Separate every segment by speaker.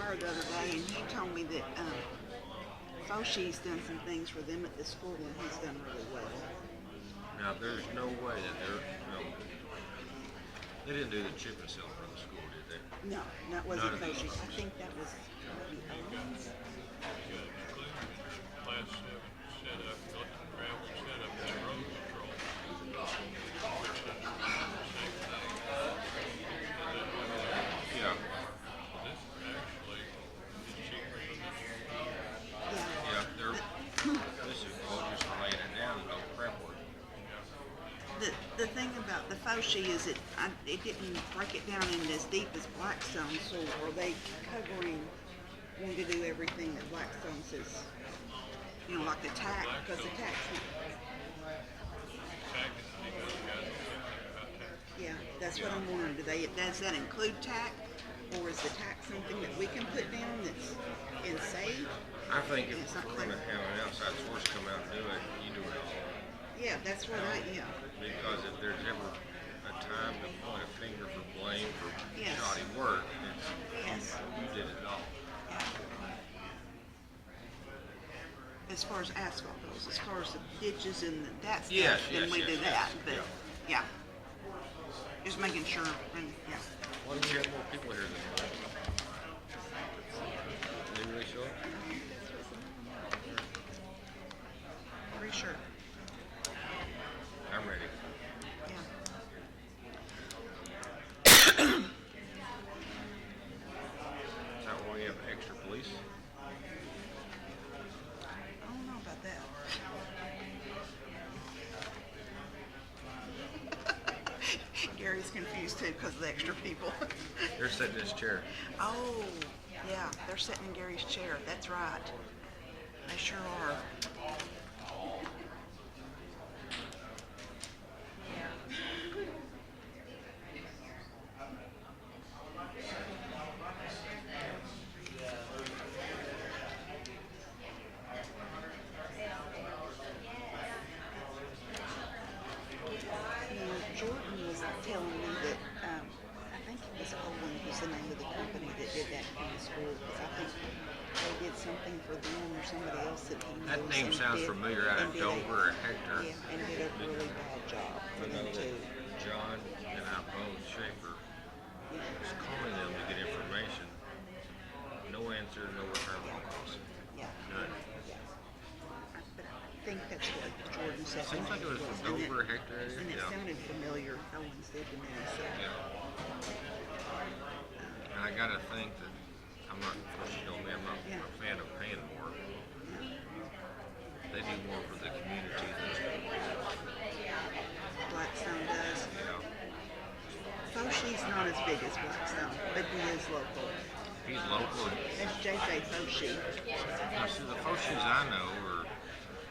Speaker 1: Squire the other day, and he told me that Foshi's done some things for them at the school, and he's done really well.
Speaker 2: Now, there's no way that they didn't do the chip and seal for the school, did they?
Speaker 1: No, that
Speaker 2: None
Speaker 1: wasn't
Speaker 2: of these.
Speaker 1: Foshi. I think that was maybe Owens.
Speaker 3: Class 7 set up, gravel set up that road patrol. They're setting up the same thing.
Speaker 2: Yeah.
Speaker 3: This is actually cheaper than this.
Speaker 1: Yeah.
Speaker 2: Yeah, this is all just laying it down and no prep work.
Speaker 1: The thing about the Foshi is it didn't break it down into as deep as Blackstone, so are they covering wanting to do everything that Blackstone says? You know, like the tax, because the tax. Yeah, that's what I'm wondering. Does that include tax, or is the tax something that we can put down that's in save?
Speaker 2: I think if
Speaker 1: It's not
Speaker 2: we're gonna
Speaker 1: clear.
Speaker 2: have an outside source come out and do it, you do it all.
Speaker 1: Yeah, that's what yeah.
Speaker 2: Because if there's ever a time to point a finger for blame for
Speaker 1: Yes.
Speaker 2: shoddy work,
Speaker 1: Yes.
Speaker 2: you did it all.
Speaker 1: Yeah. As far as asphalt goes, as far as the ditches and that stuff,
Speaker 2: Yes,
Speaker 1: then
Speaker 2: yes,
Speaker 1: we
Speaker 2: yes,
Speaker 1: do
Speaker 2: yes,
Speaker 1: that, but,
Speaker 2: yeah.
Speaker 1: yeah. Just making sure, and, yeah.
Speaker 2: Why do we have more people here than normal? Didn't really show up?
Speaker 1: Pretty sure,
Speaker 2: I'm ready.
Speaker 1: yeah.
Speaker 2: Is that why we have extra police?
Speaker 1: I don't know about that. Gary's confused too because of the extra people.
Speaker 2: They're sitting in this chair.
Speaker 1: Oh, yeah, they're sitting in Gary's chair, that's right. They sure are. Now, Jordan was telling me that, I think it was Owen was the name of the company that did that in the school, because I think they did something for them or somebody else that he knows.
Speaker 2: That name
Speaker 1: and
Speaker 2: sounds
Speaker 1: did-
Speaker 2: familiar out
Speaker 1: and
Speaker 2: of
Speaker 1: did a-
Speaker 2: Dover or Hector.
Speaker 1: Yeah, and did a really bad job for
Speaker 2: I know
Speaker 1: them
Speaker 2: that
Speaker 1: too.
Speaker 2: John and I both, Schaefer, was calling them to get information. No answer, no return phone calls.
Speaker 1: Yeah,
Speaker 2: None.
Speaker 1: yeah. But I think that's what Jordan said.
Speaker 2: Seems like it was
Speaker 1: And
Speaker 2: from
Speaker 1: it-
Speaker 2: Dover or Hector area.
Speaker 1: And it
Speaker 2: Yeah.
Speaker 1: sounded familiar, Owens did to me, so.
Speaker 2: Yeah. And I gotta think that I'm not, of course, you know me, I'm not
Speaker 1: Yeah.
Speaker 2: a fan of paying more. They do more for the community than
Speaker 1: Blackstone does.
Speaker 2: yeah.
Speaker 1: Foshi's not as big as Blackstone, but he is local.
Speaker 2: He's local.
Speaker 1: That's JJ Foshi
Speaker 2: Now, see, the Foshi's I know are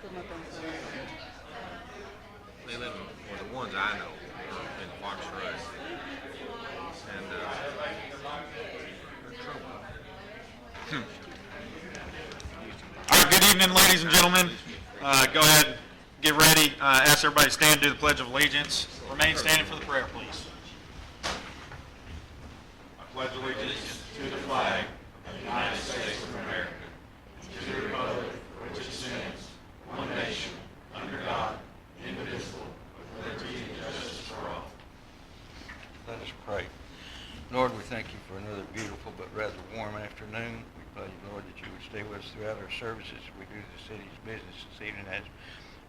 Speaker 1: from up on Florida.
Speaker 2: they live in, well, the ones I know are in Fox Run. And they're trouble.
Speaker 4: All right, good evening, ladies and gentlemen. Go ahead, get ready. Ask everybody to stand and do the Pledge of Allegiance. Remain standing for the prayer, please. I pledge allegiance to the flag of the United States of America, to the republic for which it stands, one nation, under God, indivisible, with liberty and justice for all.
Speaker 5: Let us pray. Lord, we thank you for another beautiful but rather warm afternoon. We pray, Lord, that you would stay with us throughout our services as we do the city's business this evening. As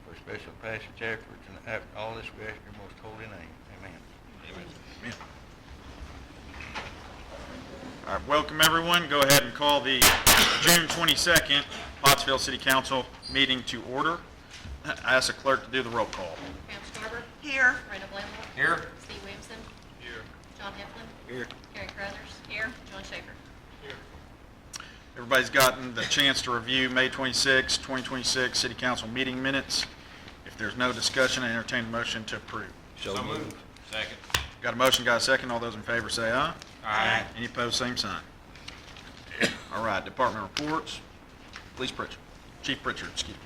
Speaker 5: for special passage afterwards, and after all this, we ask in your most holy name. Amen.
Speaker 4: Amen. All right, welcome everyone. Go ahead and call the June 22nd Pottsville City Council meeting to order. I ask the clerk to do the roll call.
Speaker 6: Pam Schreiber,
Speaker 1: Here,
Speaker 6: Brenda Blamble,
Speaker 2: Here.
Speaker 6: Steve Williamson,
Speaker 3: Here.
Speaker 6: John Heflin,
Speaker 5: Here.
Speaker 6: Gary Carruthers, here, John Schaefer.
Speaker 4: Everybody's gotten the chance to review May 26, 2026 City Council meeting minutes. If there's no discussion, I entertain a motion to approve.
Speaker 5: So moved.
Speaker 2: Second.
Speaker 4: Got a motion, got a second. All those in favor say aye.
Speaker 2: Aye.
Speaker 4: Any opposed, same sign. All right, department reports. Police Pritchard, Chief Pritchard, excuse me.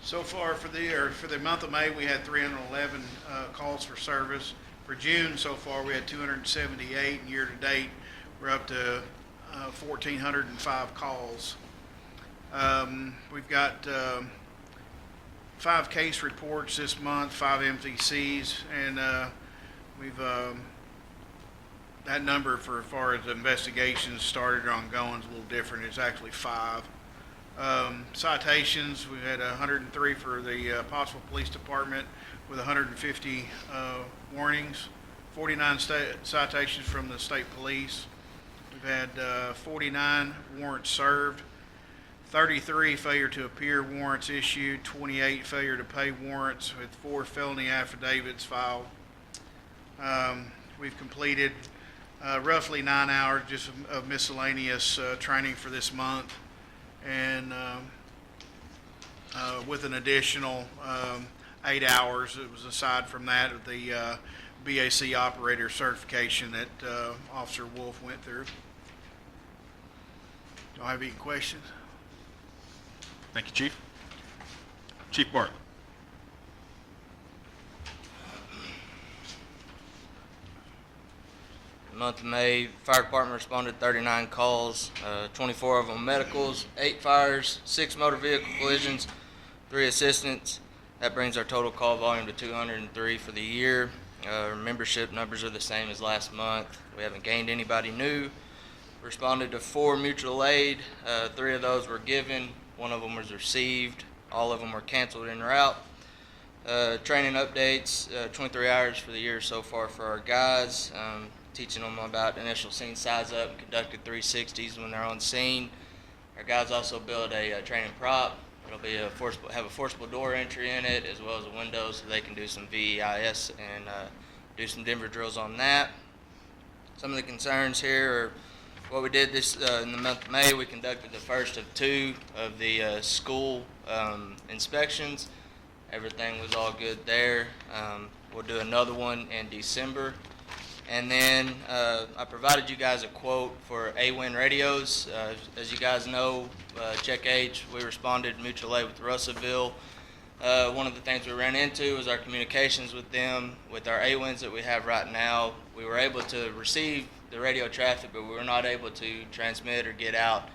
Speaker 7: So far for the month of May, we had 311 calls for service.
Speaker 4: For June so far, we had 278, and year to date, we're up to 1,405 calls. We've got 5 case reports this month, 5 MVCs, and we've that number for as far as investigations started or ongoing is a little different. It's actually 5. Citations, we had 103 for the Pottsville Police Department with 150 warnings, 49 citations from the state police. We've had 49 warrants served, 33 failure to appear warrants issued, 28 failure to pay warrants, with 4 felony affidavits filed. We've completed roughly 9 hours just of miscellaneous training for this month, and with an additional 8 hours, it was aside from that, of the BAC operator certification that Officer Wolf went through. Do I have any questions?
Speaker 7: Thank you, Chief. Chief Bartlett.
Speaker 8: The month of May, fire department responded 39 calls, 24 of them medicals, 8 fires, 6 motor vehicle collisions, 3 assistants. That brings our total call volume to 203 for the year. Our membership numbers are the same as last month. We haven't gained anybody new. Responded to 4 mutual aid. 3 of those were given. 1 of them was received. All of them were canceled en route. Training updates, 23 hours for the year so far for our guys. Teaching them about initial scene size up and conducted 360s when they're on scene. Our guys also build a training prop. It'll be have a forcible door entry in it, as well as a window, so they can do some VEIS and do some Denver drills on that. Some of the concerns here are what we did this in the month of May. We conducted the first of 2 of the school inspections. Everything was all good there. We'll do another one in December. And then I provided you guys a quote for AWIN radios. As you guys know, Check H, we responded mutual aid with Russellville. One of the things we ran into was our communications with them, with our AWINs that we have right now. We were able to receive the radio traffic, but we were not able to transmit or get out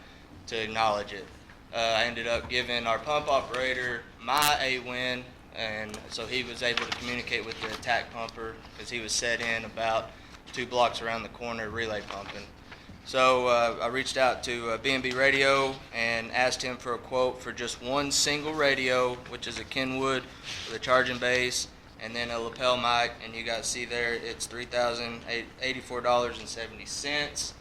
Speaker 8: to acknowledge it. I ended up giving our pump operator my AWIN, and so he was able to communicate with the attack pumper, because he was set in about 2 blocks around the corner relay pumping. So I reached out to B&B Radio and asked him for a quote for just 1 single radio, which is a Kenwood with a charging base and then a lapel mic, and you guys see there it's $3,084.70.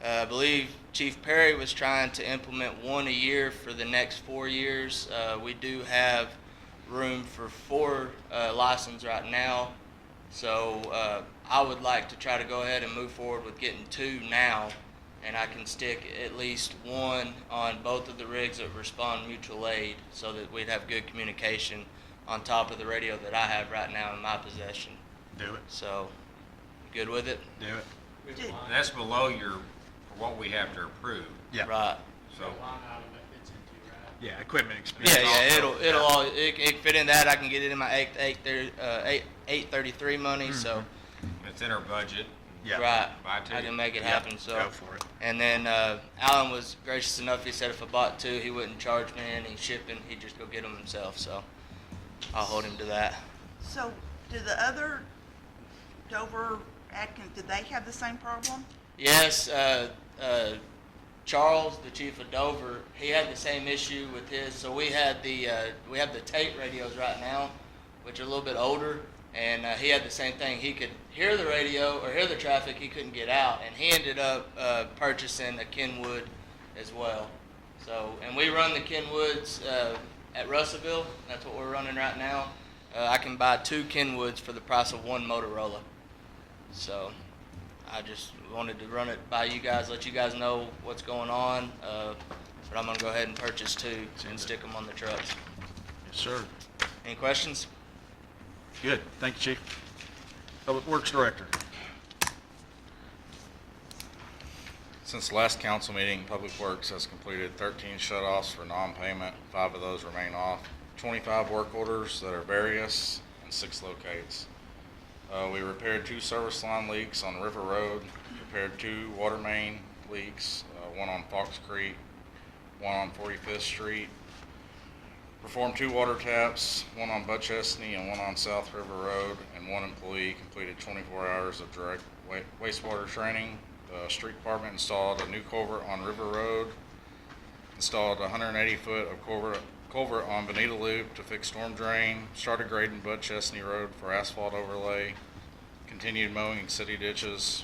Speaker 8: I believe Chief Perry was trying to implement 1 a year for the next 4 years. We do have room for 4 licenses right now, so I would like to try to go ahead and move forward with getting 2 now, and I can stick at least 1 on both of the rigs that respond mutual aid, so that we'd have good communication on top of the radio that I have right now in my possession.
Speaker 7: Do it.
Speaker 8: So, good with it?
Speaker 7: Do it.
Speaker 1: Did-
Speaker 2: And that's below what we have to approve.
Speaker 7: Yeah.
Speaker 8: Right.
Speaker 2: So,
Speaker 7: Yeah, equipment experience.
Speaker 8: Yeah, it'll all it can fit in that. I can get it in my 833 money. So
Speaker 2: it's in our budget.
Speaker 7: Yeah.
Speaker 8: right,
Speaker 2: Buy 2.
Speaker 8: I can make it
Speaker 7: Yeah,
Speaker 8: happen. So
Speaker 7: go for it.
Speaker 8: and then Alan was gracious enough. He said if I bought 2, he wouldn't charge me any shipping. He'd just go get them himself. So I'll hold him to that.
Speaker 1: So, do the other Dover Atkins, did they have the same problem?
Speaker 8: Yes, Charles, the chief of Dover, he had the same issue with his. So we had we have the Tate radios right now, which are a little bit older, and he had the same thing. He could hear the radio or hear the traffic, he couldn't get out, and he ended up purchasing a Kenwood as well. So, and we run the Kenwoods at Russellville. That's what we're running right now. I can buy 2 Kenwoods for the price of 1 Motorola. So I just wanted to run it by you guys, let you guys know what's going on. But I'm going to go ahead and purchase 2 and stick them on the trucks.
Speaker 7: Yes, sir.
Speaker 8: Any questions?
Speaker 7: Good. Thank you, Chief. Public Works Director.
Speaker 9: Since the last council meeting, Public Works has completed 13 shut-offs for non-payment. 5 of those remain off. 25 work orders that are various and 6 locates. We repaired 2 service line leaks on River Road, repaired 2 water main leaks, one on Fox Creek, one on 45th Street. Performed 2 water taps, one on Bud Chesney and one on South River Road, and 1 employee completed 24 hours of direct wastewater training. The street department installed a new culvert on River Road, installed 180 foot of culvert on Bonita Loop to fix storm drain, started grading Bud Chesney Road for asphalt overlay, continued mowing city ditches,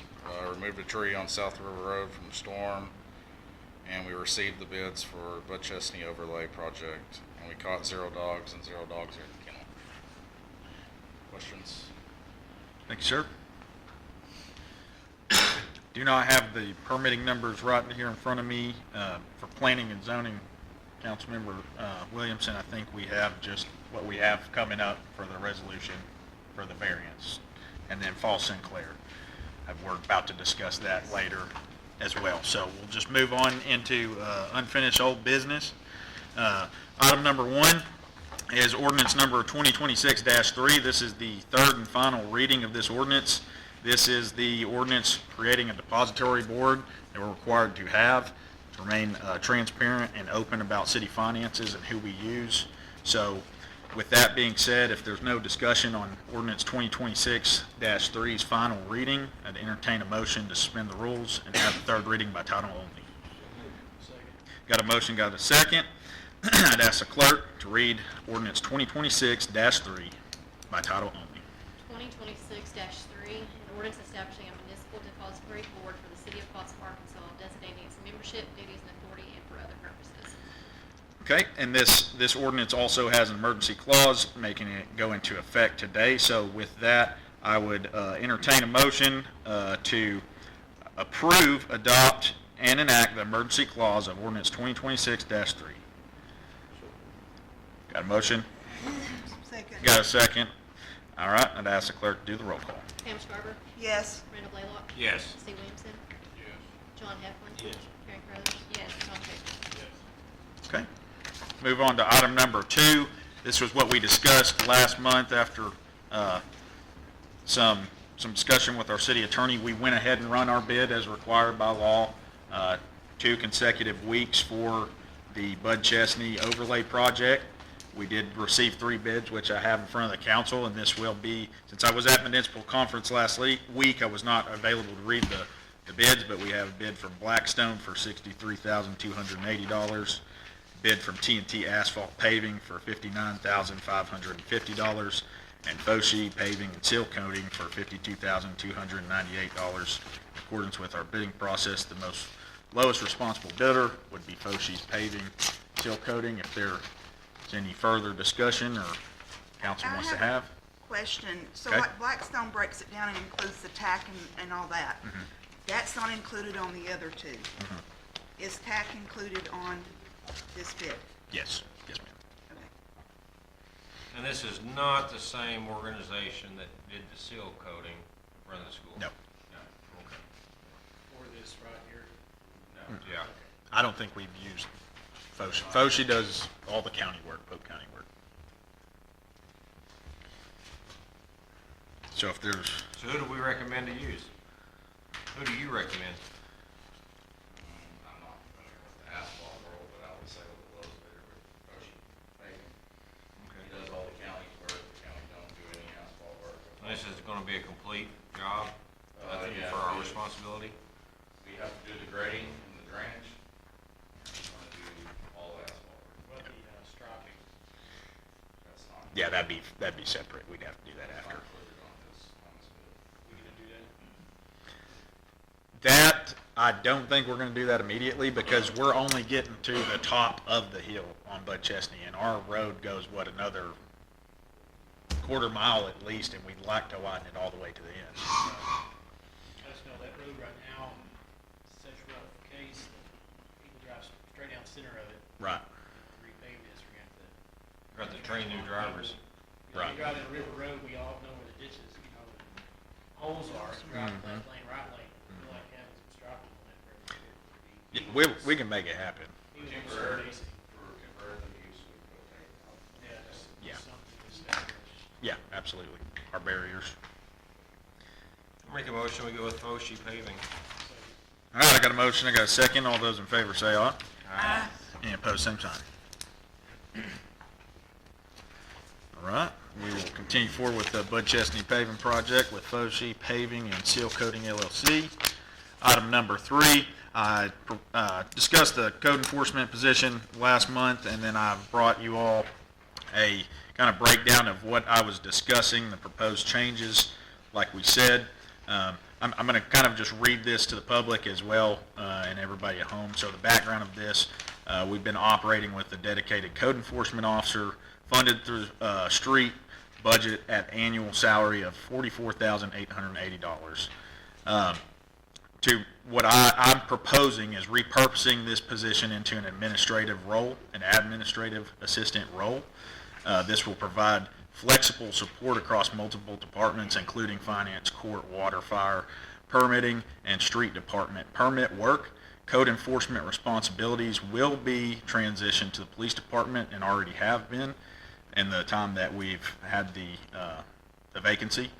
Speaker 9: removed a tree on South River Road from the storm, and we received the bids for Bud Chesney overlay project, and we caught 0 dogs and 0 dogs here at the kennel. Questions?
Speaker 7: Thank you, sir. Do not have the permitting numbers right here in front of me. For planning and zoning, Councilmember Williamson, I think we have just what we have coming up for the resolution for the variance. And then Falls Sinclair, we're about to discuss that later as well. So we'll just move on into unfinished old business. Item number 1 is ordinance number 2026-3. This is the third and final reading of this ordinance. This is the ordinance creating a depository board that we're required to have to remain transparent and open about city finances and who we use. So with that being said, if there's no discussion on ordinance 2026-3's final reading, I'd entertain a motion to suspend the rules and have the third reading by title only. Got a motion, got a second. I'd ask the clerk to read ordinance 2026-3 by title only.
Speaker 6: 2026-3, an ordinance establishing a municipal depository board for the city of Pottsville, Arkansas, designating its membership, duties, and authority, and for other purposes.
Speaker 7: Okay, and this ordinance also has an emergency clause making it go into effect today. So with that, I would entertain a motion to approve, adopt, and enact the emergency clause of ordinance 2026-3. Got a motion?
Speaker 1: Second.
Speaker 7: Got a second? All right, I'd ask the clerk to do the roll call.
Speaker 6: Pam Scarver,
Speaker 1: Yes.
Speaker 6: Randall Blaylock,
Speaker 2: Yes.
Speaker 6: Steve Williamson,
Speaker 3: Yes.
Speaker 6: John Heflin.
Speaker 2: Yes.
Speaker 6: Karen Carruthers. Yes. John Schaefer.
Speaker 3: Yes.
Speaker 7: Okay. Move on to item number 2. This was what we discussed last month after some discussion with our city attorney. We went ahead and run our bid as required by law, 2 consecutive weeks for the Bud Chesney overlay project. We did receive 3 bids, which I have in front of the council, and this will be, since I was at municipal conference last week, I was not available to read the bids, but we have a bid from Blackstone for $63,280, bid from T&T Asphalt Paving for $59,550, and Foshee Paving and Seal Coating for $52,298. In accordance with our bidding process, the lowest responsible bidder would be Foshee's Paving, Seal Coating. If there's any further discussion or council wants to have.
Speaker 1: Question. So
Speaker 7: Okay.
Speaker 1: like Blackstone breaks it down and includes the tack and all that. That's not included on the other 2. Is tack included on this bid?
Speaker 7: Yes, yes, ma'am.
Speaker 1: Okay.
Speaker 2: And this is not the same organization that did the seal coating in front of the school?
Speaker 7: No.
Speaker 2: No, okay.
Speaker 3: For this right here.
Speaker 2: Yeah.
Speaker 7: I don't think we've used Foshee. Foshee does all the county work, Pope County work. So if there's,
Speaker 2: So who do we recommend to use? Who do you recommend?
Speaker 9: I'm not familiar with the asphalt world, but I would say with the lowest bidder with Foshee Paving. He does all the county's work, the county don't do any asphalt work.
Speaker 2: This is gonna be a complete job, nothing
Speaker 9: Yeah,
Speaker 2: for our
Speaker 9: we-
Speaker 2: responsibility?
Speaker 9: We have to do the grading and the drainage. He's gonna do all the asphalt work.
Speaker 3: What the striping?
Speaker 9: That's not.
Speaker 7: yeah, that'd be separate. We'd have to do that
Speaker 9: Not
Speaker 7: after.
Speaker 9: included on this bid.
Speaker 3: We gonna do that?
Speaker 7: That, I don't think we're gonna do that immediately because we're only getting to the top of the hill on Bud Chesney, and our road goes, another quarter mile at least, and we'd like to widen it all the way to the end.
Speaker 10: I just know that road right now is such a rough case that people drive straight down the center of it.
Speaker 7: Right.
Speaker 10: Repave this, we're gonna have to.
Speaker 2: Got to train new drivers.
Speaker 7: Right.
Speaker 10: You drive down River Road, we all know where the ditches, holes are, you drive left lane, right lane, we feel like having some striping on that road.
Speaker 7: Yeah, we can make it happen.
Speaker 10: Even on Saturdays,
Speaker 9: For comparative use, we put paving on.
Speaker 10: yeah, just
Speaker 7: Yeah.
Speaker 10: something to establish.
Speaker 7: Yeah, absolutely. Our barriers.
Speaker 2: Make a motion, we go with Foshee paving.
Speaker 7: All right, I got a motion, I got a second. All those in favor say aye.
Speaker 1: Aye.
Speaker 7: Any opposed, same sign. All right, we will continue forward with the Bud Chesney paving project with Foshee Paving and Seal Coating LLC. Item number 3, I discussed the code enforcement position last month, and then I brought you all a kind of breakdown of what I was discussing, the proposed changes, like we said. I'm going to kind of just read this to the public as well, and everybody at home. So the background of this, we've been operating with a dedicated code enforcement officer, funded through street budget at annual salary of $44,880. To what I'm proposing is repurposing this position into an administrative role, an administrative assistant role. This will provide flexible support across multiple departments, including finance, court, water, fire, permitting, and street department permit work. Code enforcement responsibilities will be transitioned to the police department and already have been in the time that we've had the vacancy.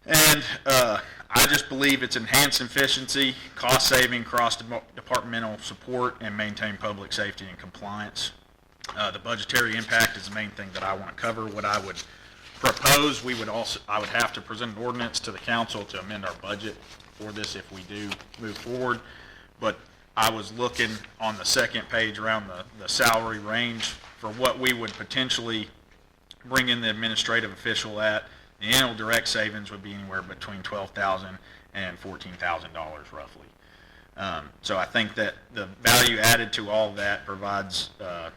Speaker 7: And I just believe it's enhanced efficiency, cost saving, cross-departmental support, and maintain public safety and compliance. The budgetary impact is the main thing that I want to cover. What I would propose, I would have to present an ordinance to the council to amend our budget for this if we do move forward. But I was looking on the second page around the salary range for what we would potentially bring in the administrative official at. The annual direct savings would be anywhere between $12,000 and $14,000 roughly. So I think that the value added to all of that provides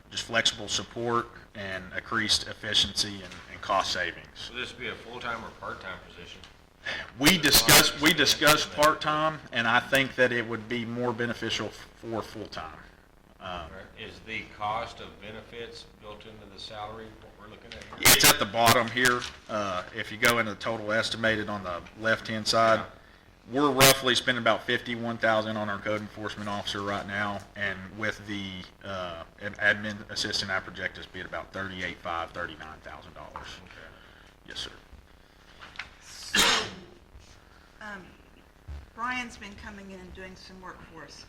Speaker 7: just flexible support and increased efficiency and cost savings.
Speaker 2: Will this be a full-time or part-time position?
Speaker 7: We discussed part-time, and I think that it would be more beneficial for full-time.
Speaker 2: Is the cost of benefits built into the salary, what we're looking at here?
Speaker 7: It's at the bottom here. If you go into the total estimated on the left-hand side, we're roughly spending about $51,000 on our code enforcement officer right now, and with the admin assistant, I project this to be at about $38,500, $39,000. Yes, sir.
Speaker 1: So, Brian's been coming in and doing some work for us.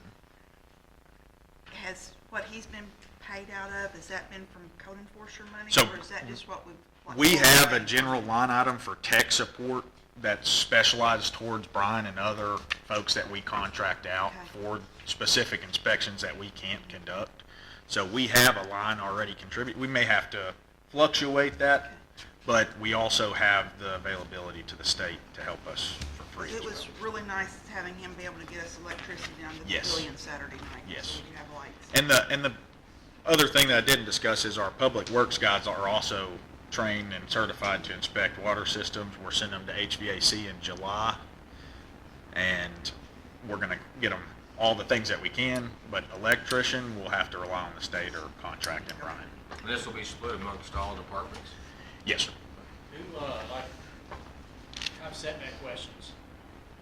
Speaker 1: Has what he's been paid out of, has that been from code enforcer money,
Speaker 7: So,
Speaker 1: or is that just what
Speaker 7: We have a general line item for tech support that's specialized towards Brian and other folks that we contract out
Speaker 1: Okay.
Speaker 7: for specific inspections that we can't conduct. So we have a line already contribute. We may have to fluctuate that, but we also have the availability to the state to help us for free.
Speaker 1: It
Speaker 7: as
Speaker 1: was
Speaker 7: well.
Speaker 1: really nice having him be able to get us electricity down to the
Speaker 7: Yes.
Speaker 1: pavilion Saturday night.
Speaker 7: Yes.
Speaker 1: So we could have lights.
Speaker 7: And the other thing that I didn't discuss is our public works guys are also trained and certified to inspect water systems. We're sending them to HVAC in July, and we're going to get them all the things that we can, but electrician, we'll have to rely on the state or contract and Brian.
Speaker 2: And this will be split amongst all departments?
Speaker 7: Yes, sir.
Speaker 10: Who, like, have setback questions,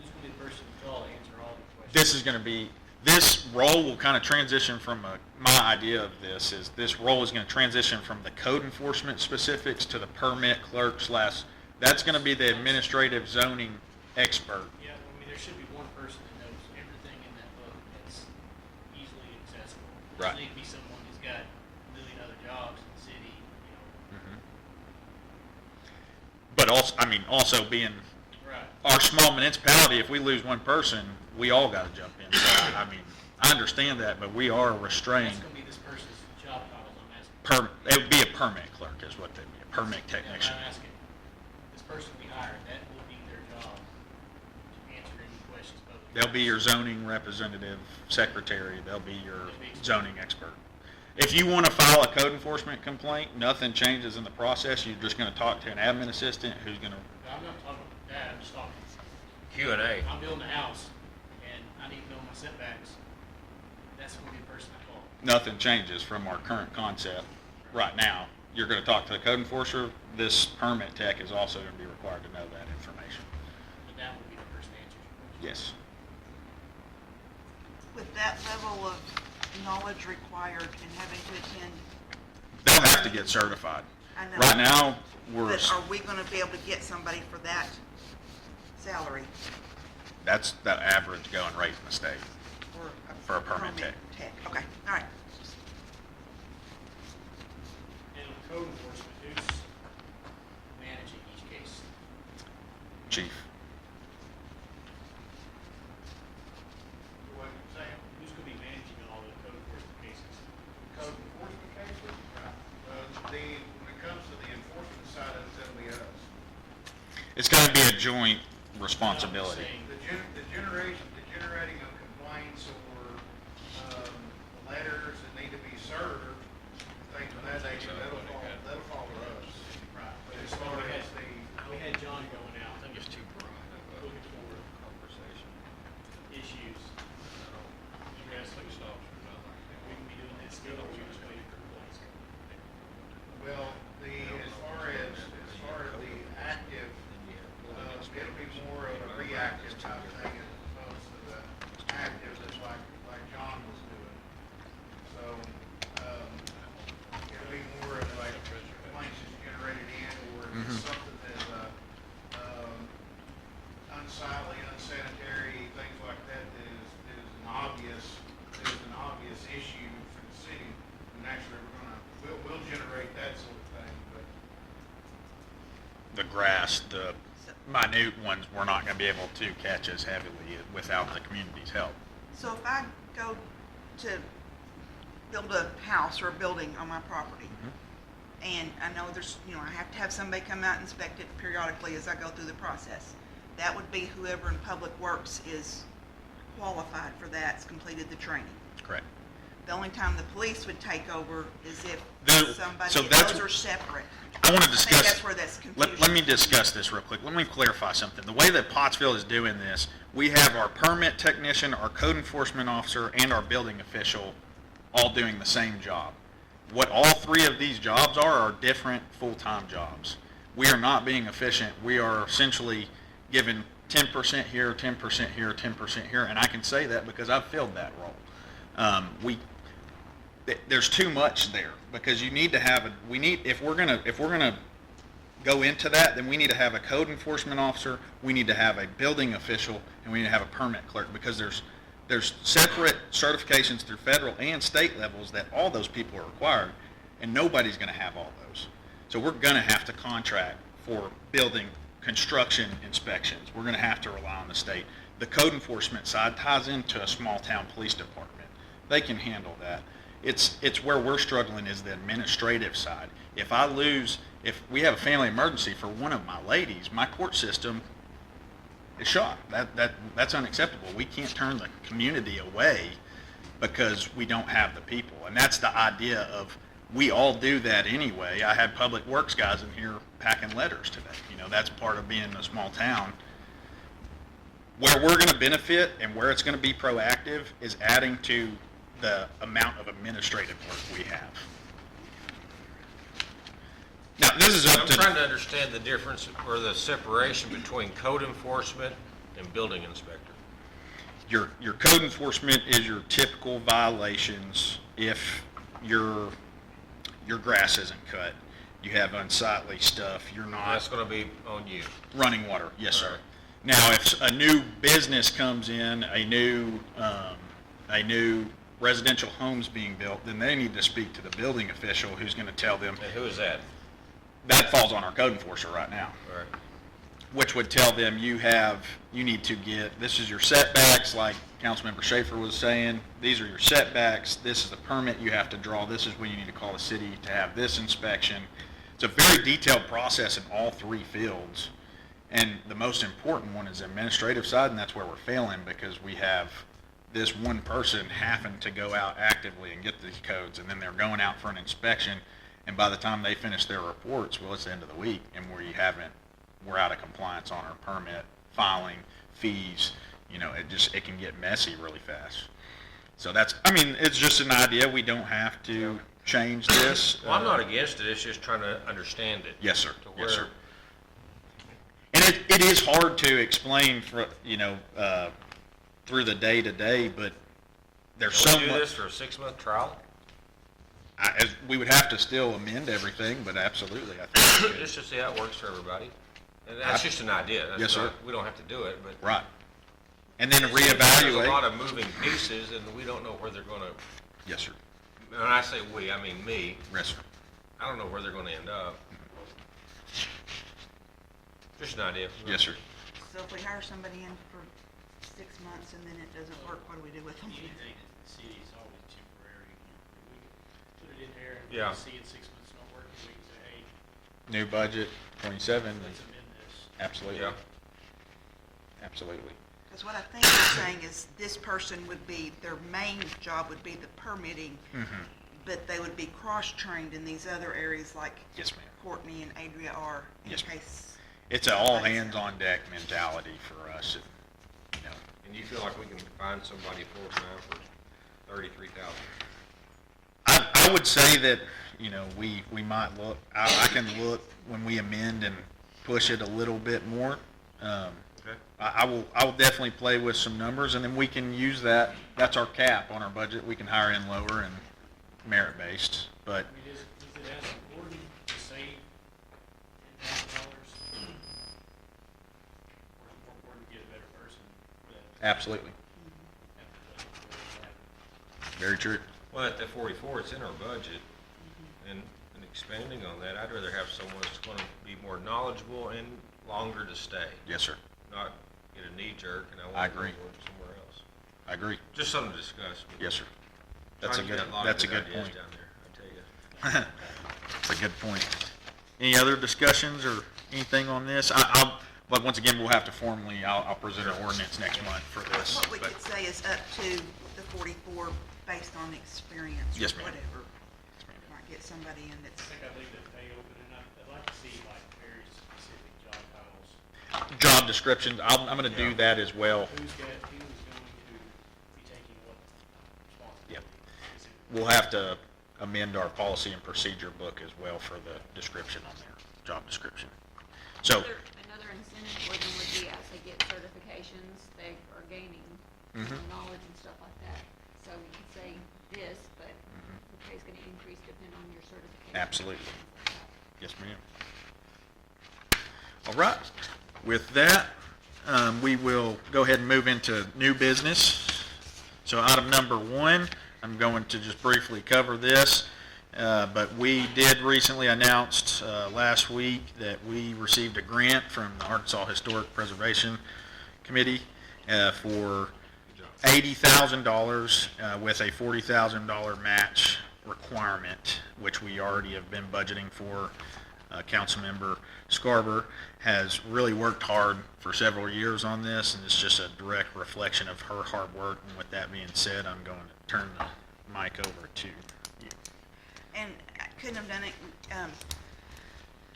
Speaker 10: who's gonna be the person to call to answer all the questions?
Speaker 7: This is going to be, this role will kind of transition from my idea of this is this role is going to transition from the code enforcement specifics to the permit clerk / that's going to be the administrative zoning expert.
Speaker 10: Yeah, I mean, there should be one person that knows everything in that book that's easily accessible.
Speaker 7: Right.
Speaker 10: Doesn't need to be someone who's got a million other jobs in the city, you know.
Speaker 7: But also being
Speaker 10: Right.
Speaker 7: our small municipality, if we lose one person, we all got to jump in. So, I understand that, but we are
Speaker 10: That's
Speaker 7: restrained.
Speaker 10: gonna be this person's job titles, I'm asking.
Speaker 7: It would be a permit clerk is what they'd be, a permit
Speaker 10: Yeah,
Speaker 7: technician.
Speaker 10: I'm asking, this person we hired, that will be their job, to answer any questions about.
Speaker 7: They'll be your zoning representative secretary. They'll be your zoning expert. If you want to file a code enforcement complaint, nothing changes in the process. You're just going to talk to an admin assistant who's going to,
Speaker 10: I'm not talking about that, I'm just talking,
Speaker 2: Q&A.
Speaker 10: I'm building a house, and I need to know my setbacks, that's gonna be the person I call.
Speaker 7: nothing changes from our current concept right now. You're going to talk to the code enforcer. This permit tech is also going to be required to know that information.
Speaker 10: But that would be the person that answers your question.
Speaker 7: Yes.
Speaker 1: With that level of knowledge required and having to attend,
Speaker 7: They'll have to get certified.
Speaker 1: I know.
Speaker 7: Right now, we're,
Speaker 1: but are we gonna be able to get somebody for that salary
Speaker 7: That's the average going rate in the state. For a permit tech.
Speaker 1: Okay, all right.
Speaker 10: And with code enforcement, who's managing each case?
Speaker 7: Chief.
Speaker 4: What you saying?
Speaker 10: Who's gonna be managing all the code enforcement cases?
Speaker 4: Code enforcement cases? When it comes to the enforcement side of it, that'll be us.
Speaker 7: It's gonna be a joint responsibility.
Speaker 4: The generating of complaints or, letters that need to be served, things of that nature, that'll fall to us.
Speaker 10: Right.
Speaker 4: But as far as the,
Speaker 10: We had John going out,
Speaker 2: I think it's too broad
Speaker 10: looking for
Speaker 2: conversation.
Speaker 10: issues. You guys think so? We can be doing that still, or we just waiting for complaints?
Speaker 4: well, as far as the active, it'll be more of a reactive type thing as opposed to the active that's like John was doing. So, it'll be more of like complaints is generated in, or if it's something that, unsightly, unsanitary, things like that, that is an obvious issue for the city. And actually, we'll generate that sort of thing, but
Speaker 7: The grass, the minute ones, we're not gonna be able to catch as heavily without the community's help.
Speaker 1: So if I go to build a house or a building on my property, and I know there's, I have to have somebody come out and inspect it periodically as I go through the process. That would be whoever in Public Works is qualified for that's completed the training.
Speaker 7: Correct.
Speaker 1: The only time the police would take over is if somebody,
Speaker 7: so that's-
Speaker 1: those are separate.
Speaker 7: I wanna
Speaker 1: I think
Speaker 7: discuss.
Speaker 1: that's where that's confusion.
Speaker 7: Let me discuss this real quick. Let me clarify something. The way that Pottsville is doing this, we have our permit technician, our code enforcement officer, and our building official all doing the same job. What all three of these jobs are different full-time jobs. We are not being efficient. We are essentially given 10% here, 10% here, 10% here, and I can say that because I've filled that role. There's too much there because you need to have if we're gonna go into that, then we need to have a code enforcement officer, we need to have a building official, and we need to have a permit clerk because there's separate certifications through federal and state levels that all those people are required, and nobody's gonna have all those. So we're gonna have to contract for building construction inspections. We're gonna have to rely on the state. The code enforcement side ties into a small town police department. They can handle that. It's where we're struggling is the administrative side. If we have a family emergency for one of my ladies, my court system is shot. That's unacceptable. We can't turn the community away because we don't have the people. And that's the idea of, we all do that anyway. I had public works guys in here packing letters today. That's part of being a small town. Where we're going to benefit and where it's going to be proactive is adding to the amount of administrative work we have. Now, this is up
Speaker 2: I'm
Speaker 7: to...
Speaker 2: trying to understand the difference or the separation between code enforcement and building inspector.
Speaker 7: Your code enforcement is your typical violations if your grass isn't cut, you have unsightly stuff, you're not
Speaker 2: That's gonna be on you.
Speaker 7: running water. Yes, sir. Now, if a new business comes in, a new residential home's being built, then they need to speak to the building official who's going to tell them.
Speaker 2: And who is that?
Speaker 7: That falls on our code enforcer right now,
Speaker 2: All right.
Speaker 7: which would tell them you need to get, this is your setbacks, like Councilmember Schaefer was saying, these are your setbacks, this is the permit you have to draw, this is when you need to call the city to have this inspection. It's a very detailed process in all three fields. And the most important one is the administrative side, and that's where we're failing because we have this one person having to go out actively and get these codes, and then they're going out for an inspection, and by the time they finish their reports, well, it's the end of the week, and we're out of compliance on our permit, filing, fees, it can get messy really fast. So it's just an idea. We don't have to change this.
Speaker 2: Well, I'm not against it, it's just trying to understand it.
Speaker 7: Yes, sir.
Speaker 2: To
Speaker 7: Yes, sir.
Speaker 2: where-
Speaker 7: And it is hard to explain through the day to day, but there's so
Speaker 2: Can we do
Speaker 7: much.
Speaker 2: this for a 6-month trial?
Speaker 7: We would have to still amend everything, but absolutely, I think we could.
Speaker 2: Just to see how it works for everybody. And that's just an idea. That's
Speaker 7: Yes, sir.
Speaker 2: not- We don't have to do it, but.
Speaker 7: Right. And then
Speaker 2: There's a lot
Speaker 7: reevaluate.
Speaker 2: of moving pieces, and we don't know where they're gonna,
Speaker 7: Yes, sir.
Speaker 2: when I say we, I mean me.
Speaker 7: Yes, sir.
Speaker 2: I don't know where they're gonna end up. Just an idea.
Speaker 7: Yes, sir.
Speaker 1: So if we hire somebody in for 6 months and then it doesn't work, what do we do with them?
Speaker 10: Anything in the city is always temporary. We can put it in there and
Speaker 2: Yeah.
Speaker 10: see in 6 months not working, we can say, hey,
Speaker 7: New budget, 27.
Speaker 10: let's amend this.
Speaker 7: Absolutely.
Speaker 2: Yeah.
Speaker 7: Absolutely.
Speaker 1: Because what I think you're saying is this person would be, their main job would be the permitting,
Speaker 7: Mm-hmm.
Speaker 1: but they would be cross-trained in these other areas like
Speaker 7: Yes, ma'am.
Speaker 1: Courtney and Adria are in
Speaker 7: Yes, ma'am.
Speaker 1: case.
Speaker 7: It's an all hands on deck mentality for us. You know,
Speaker 2: And you feel like we can find somebody full-time for 33,000?
Speaker 7: I would say that, you know, we might look, I can look when we amend and push it a little bit more.
Speaker 2: Okay.
Speaker 7: I will definitely play with some numbers, and then we can use that. That's our cap on our budget. We can hire in lower and merit based, but
Speaker 10: I mean, is it as important to save $10,000? Or is it more important to get a better person that
Speaker 7: absolutely,
Speaker 10: have to budget for that?
Speaker 7: very true.
Speaker 2: Well, at the 44, it's in our budget, and expanding on that, I'd rather have someone that's gonna be more knowledgeable and longer to stay,
Speaker 7: Yes, sir.
Speaker 2: not get a knee jerk and I
Speaker 7: I
Speaker 2: want to
Speaker 7: agree.
Speaker 2: work somewhere else.
Speaker 7: I agree.
Speaker 2: Just something to discuss.
Speaker 7: Yes, sir. That's a
Speaker 2: Trying to
Speaker 7: good.
Speaker 2: get lot of
Speaker 7: That's a good
Speaker 2: ideas
Speaker 7: point.
Speaker 2: down there, I tell you.
Speaker 7: That's a good point. Any other discussions or anything on this? But once again, we'll have to formally, I'll present an ordinance next month for this.
Speaker 1: What we
Speaker 7: but-
Speaker 1: could say is up to the 44 based on experience or
Speaker 7: Yes, ma'am.
Speaker 1: whatever.
Speaker 7: Yes, ma'am.
Speaker 1: Might get somebody in
Speaker 10: I
Speaker 1: that's,
Speaker 10: think I'd leave that pay open, and I'd like to see like very specific job titles.
Speaker 7: Job descriptions, I'm gonna do that as well.
Speaker 10: Who's going to be taking what responsibility?
Speaker 7: Yep.
Speaker 10: Is it
Speaker 7: We'll have to amend our policy and procedure book as well for the description on there, job description. So,
Speaker 11: Another incentive for them would be as they get certifications, they are gaining
Speaker 7: Mhm.
Speaker 11: knowledge and stuff like that. So we can say this, but the pay's gonna increase depending on your certification.
Speaker 7: Absolutely.
Speaker 11: things like that.
Speaker 7: yes, ma'am. All right, with that, we will go ahead and move into new business. So item number 1, I'm going to just briefly cover this, but we did recently announced last week that we received a grant from the Arkansas Historic Preservation Committee for $80,000 with a $40,000 match requirement, which we already have been budgeting for. Councilmember Scarber has really worked hard for several years on this, and it's just a direct reflection of her hard work. And with that being said, I'm going to turn the mic over to you.
Speaker 1: and I couldn't have done it.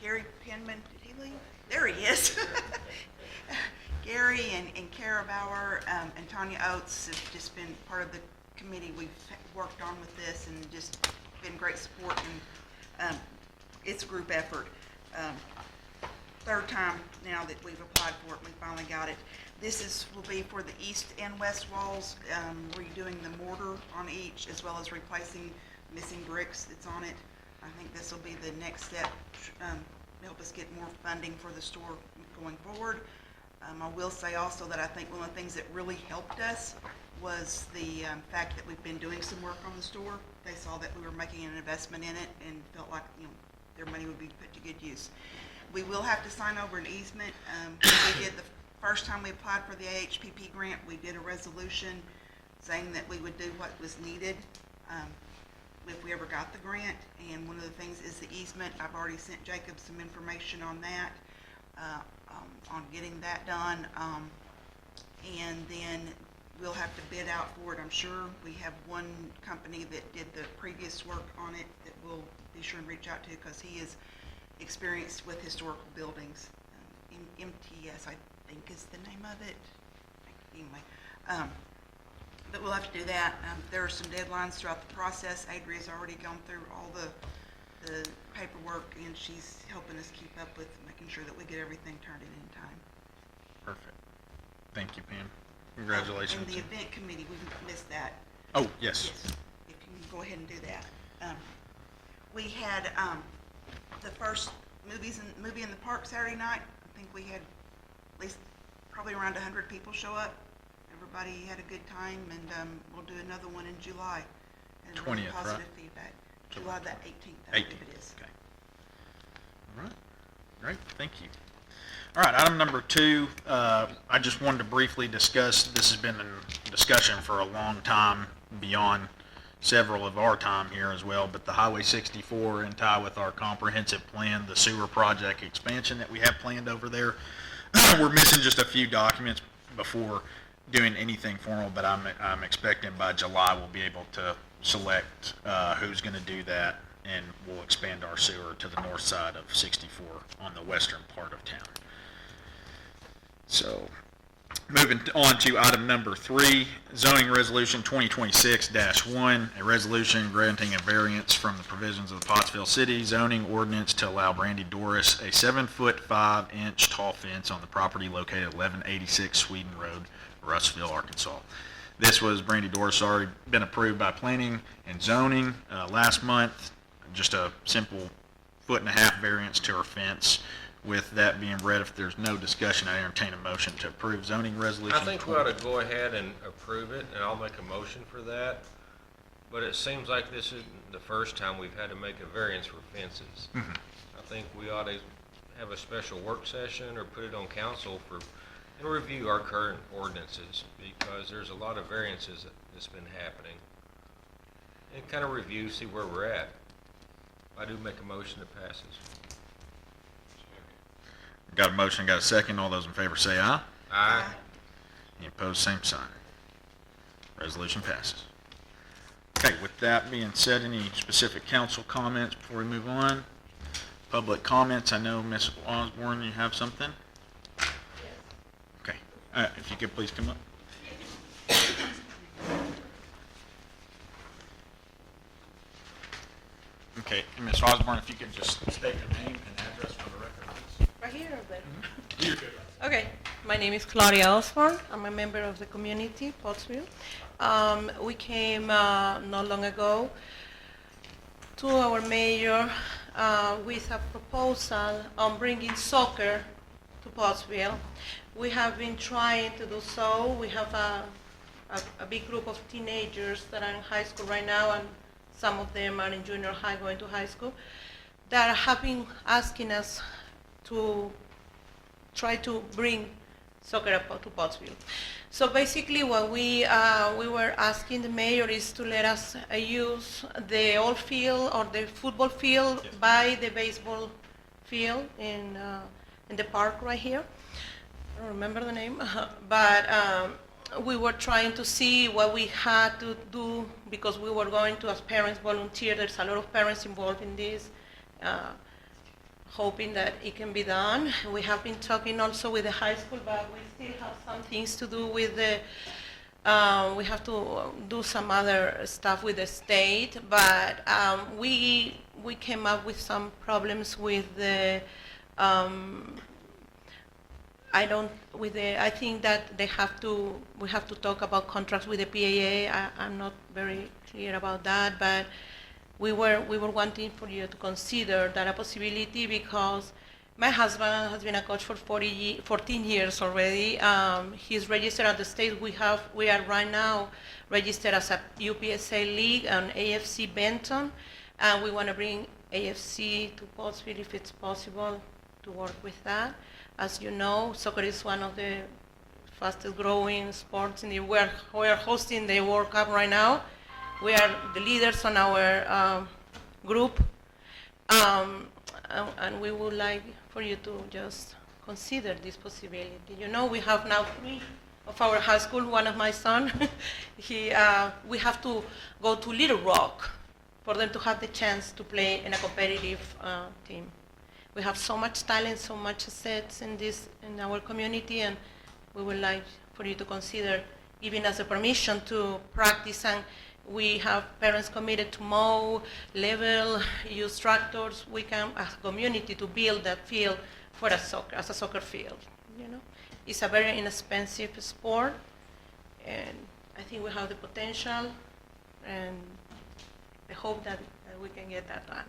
Speaker 1: Gary Penman, did he leave? There he is. Gary and Kara Bauer and Tanya Oates have just been part of the committee. We've worked on with this and just been great support, and it's a group effort. Third time now that we've applied for it, we finally got it. This will be for the east and west walls, redoing the mortar on each, as well as replacing missing bricks that's on it. I think this will be the next step, help us get more funding for the store going forward. I will say also that I think one of the things that really helped us was the fact that we've been doing some work on the store. They saw that we were making an investment in it and felt like, their money would be put to good use. We will have to sign over an easement. We did the first time we applied for the AHPP grant, we did a resolution saying that we would do what was needed if we ever got the grant. And one of the things is the easement. I've already sent Jacob some information on that, on getting that done. And then we'll have to bid out for it, I'm sure. We have one company that did the previous work on it that we'll be sure and reach out to, because he is experienced with historical buildings. MTS, I think is the name of it. Anyway, but we'll have to do that. There are some deadlines throughout the process. Adria's already gone through all the paperwork, and she's helping us keep up with making sure that we get everything turned in time.
Speaker 7: Perfect. Thank you, Pam. Congratulations.
Speaker 1: And the event committee, we missed that.
Speaker 7: Oh, yes.
Speaker 1: Yes, if you can go ahead and do that. We had the first movie in the park Saturday night. I think we had at least probably around 100 people show up. Everybody had a good time, and we'll do another one in July. And really
Speaker 7: 20th, right?
Speaker 1: positive feedback. July the 18th, I
Speaker 7: 18th.
Speaker 1: believe it is.
Speaker 7: Okay. All right. Great. Thank you. All right. Item number 2. I just wanted to briefly discuss. This has been in discussion for a long time, beyond several of our time here as well. But the Highway 64, in tie with our comprehensive plan, the sewer project expansion that we have planned over there. We're missing just a few documents before doing anything formal, but I'm expecting by July we'll be able to select who's going to do that, and we'll expand our sewer to the north side of 64 on the western part of town. So, moving on to item number 3, zoning resolution 2026-1, a resolution granting a variance from the provisions of the Pottsville City zoning ordinance to allow Brandy Doris a 7-foot 5-inch tall fence on the property located at 1186 Sweden Road, Russellville, Arkansas. This was Brandy Doris, already been approved by planning and zoning last month. Just a simple 1.5-foot variance to her fence. With that being read, if there's no discussion, I entertain a motion to approve zoning resolution.
Speaker 2: I think we ought to go ahead and approve it, and I'll make a motion for that. But it seems like this isn't the first time we've had to make a variance for fences.
Speaker 7: Mhm.
Speaker 2: I think we ought to have a special work session or put it on council and review our current ordinances, because there's a lot of variances that's been happening. And kind of review, see where we're at. I do make a motion that passes.
Speaker 7: Got a motion, got a second. All those in favor say aye.
Speaker 2: Aye.
Speaker 7: Any opposed, same sign. Resolution passes. Okay, with that being said, any specific council comments before we move on? Public comments, I know Ms. Osborne, you have something? Okay, if you could please come up. Okay, Ms. Osborne, if you could just state your name and address for the record, please.
Speaker 12: Right here or there?
Speaker 7: You're good.
Speaker 12: Okay, my name is Claudia Osborne. I'm a member of the community, Pottsville. We came not long ago to our mayor with a proposal on bringing soccer to Pottsville. We have been trying to do so. We have a big group of teenagers that are in high school right now, and some of them are in junior high going to high school, that have been asking us to try to bring soccer up to Pottsville. So basically what we were asking the mayor is to let us use the old field or the football field by the baseball field in the park right here. I don't remember the name, but we were trying to see what we had to do, because we were going to, as parents, volunteer. There's a lot of parents involved in this, hoping that it can be done. We have been talking also with the high school, but we still have some things to do with the, we have to do some other stuff with the state, but we came up with some problems with the, I think that we have to talk about contracts with the PAA. I'm not very clear about that, but we were wanting for you to consider that a possibility, because my husband has been a coach for 14 years already. He's registered at the state. We are right now registered as a UPSA league on AFC Benton, and we want to bring AFC to Pottsville if it's possible to work with that. As you know, soccer is one of the fastest growing sports in the world. We are hosting the World Cup right now. We are the leaders on our group, and we would like for you to just consider this possibility. You know, we have now 3 of our high school. One of my son, we have to go to Little Rock for them to have the chance to play in a competitive team. We have so much talent, so much assets in our community, and we would like for you to consider giving us a permission to practice. And we have parents committed to mow, level, use tractors. We can, as a community, to build that field for as a soccer field. You know, it's a very inexpensive sport, and I think we have the potential, and I hope that we can get that done.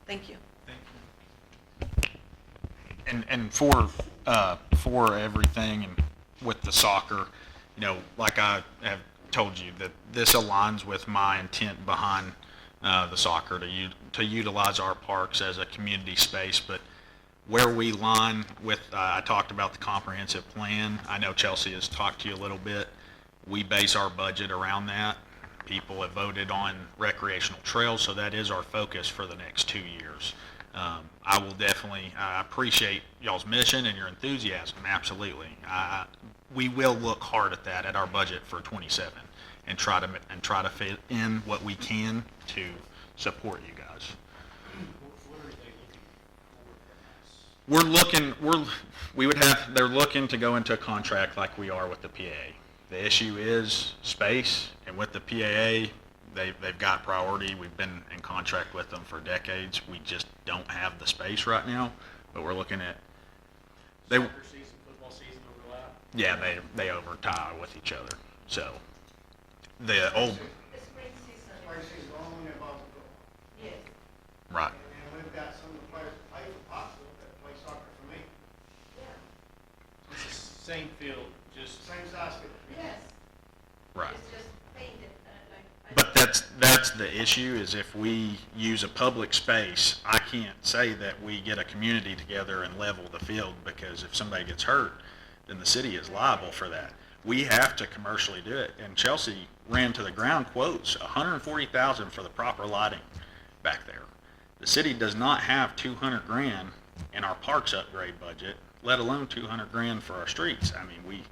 Speaker 12: Thank you.
Speaker 7: Thank you. and for everything and with the soccer, you know, like I have told you, that this aligns with my intent behind the soccer to utilize our parks as a community space. But where we line with, I talked about the comprehensive plan. I know Chelsea has talked to you a little bit. We base our budget around that. People have voted on recreational trails, so that is our focus for the next 2 years. I will definitely, I appreciate y'all's mission and your enthusiasm, absolutely. We will look hard at that at our budget for 27 and try to fit in what we can to support you guys.
Speaker 10: What are they looking for from us?
Speaker 7: They're looking to go into a contract like we are with the PAA. The issue is space, and with the PAA, they've got priority. We've been in contract with them for decades. We just don't have the space right now, but we're looking at,
Speaker 10: Soccer season, football season overlap?
Speaker 7: yeah, they overtie with each other. So the old,
Speaker 13: Spring season only about to go.
Speaker 11: Yes.
Speaker 7: right,
Speaker 13: And we've got some of the players that play for Pottsville that play soccer for me.
Speaker 10: It's the same field, just.
Speaker 13: Same size field.
Speaker 11: Yes.
Speaker 7: right.
Speaker 11: It's just painted.
Speaker 7: But that's the issue, is if we use a public space, I can't say that we get a community together and level the field, because if somebody gets hurt, then the city is liable for that. We have to commercially do it, and Chelsea ran to the ground quotes, $140,000 for the proper lighting back there. The city does not have 200 grand in our parks upgrade budget, let alone 200 grand for our streets. I mean,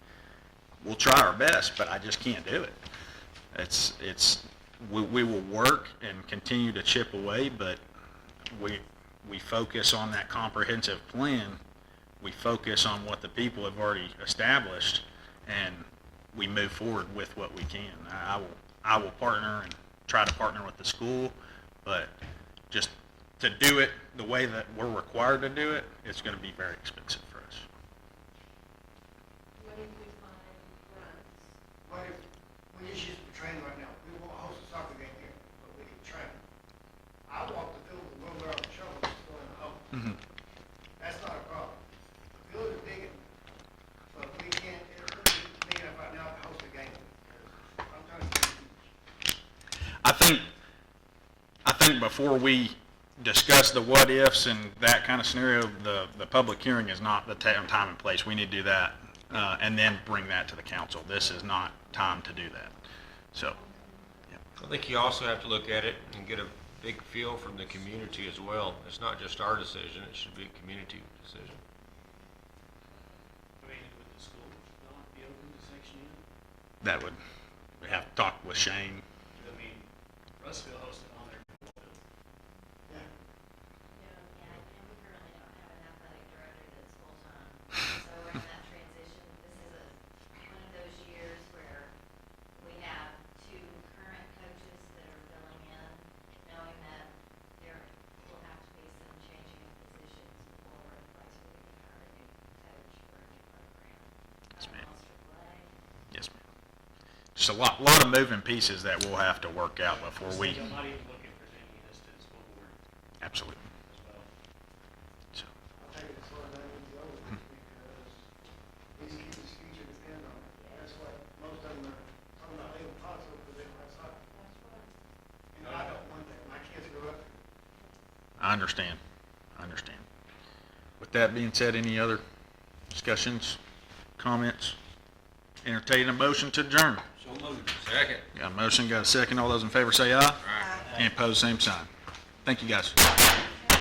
Speaker 7: we'll try our best, but I just can't do it. We will work and continue to chip away, but we focus on that comprehensive plan. We focus on what the people have already established, and we move forward with what we can. I will partner and try to partner with the school, but just to do it the way that we're required to do it, it's going to be very expensive for us.
Speaker 11: What if we find runs?
Speaker 13: What if, we just use the train right now, we won't host a soccer game here, but we can train. I walk the field and go where on the shovel, just go in the hole.
Speaker 7: Mm-hmm.
Speaker 13: That's not a problem. The field is big, but we can't, it's big enough right now to host a game. I'm trying to get
Speaker 7: I think before we discuss the what ifs and that kind of scenario, the public hearing is not the time and place. We need to do that, and then bring that to the council. This is not time to do that. So,
Speaker 2: I think you also have to look at it and get a big feel from the community as well. It's not just our decision, it should be a community decision.
Speaker 10: I mean, with the school, not be open to Section N?
Speaker 7: that would, we have to talk with Shane.
Speaker 10: I mean, Russville hosted on their football field.
Speaker 11: Yeah, and we currently don't have an athletic director that's full-time. So we're in that transition. This is one of those years where we have two current coaches that are filling in, knowing that there will have to be some changing of positions before we're in a place where we can hire a new coach for a new program.
Speaker 7: Yes, ma'am.
Speaker 11: Else to play.
Speaker 7: Yes, ma'am. Just a lot of moving pieces that we'll have to work out before
Speaker 10: So
Speaker 7: we,
Speaker 10: you're not even looking for any of this to the school board
Speaker 7: absolutely.
Speaker 10: as well.
Speaker 7: So,
Speaker 13: I'll take it as far as I need to go with this, because these kids' future depend on it. That's why most of them are talking about leaving Pottsville because they don't have soccer. You know, I don't want that. My kids grow up.
Speaker 7: I understand. With that being said, any other discussions, comments? Entertain a motion to adjourn.
Speaker 5: So moved.
Speaker 2: Second.
Speaker 7: Got a motion, got a second. All those in favor say aye.
Speaker 2: Aye.
Speaker 7: Any opposed, same sign. Thank you, guys.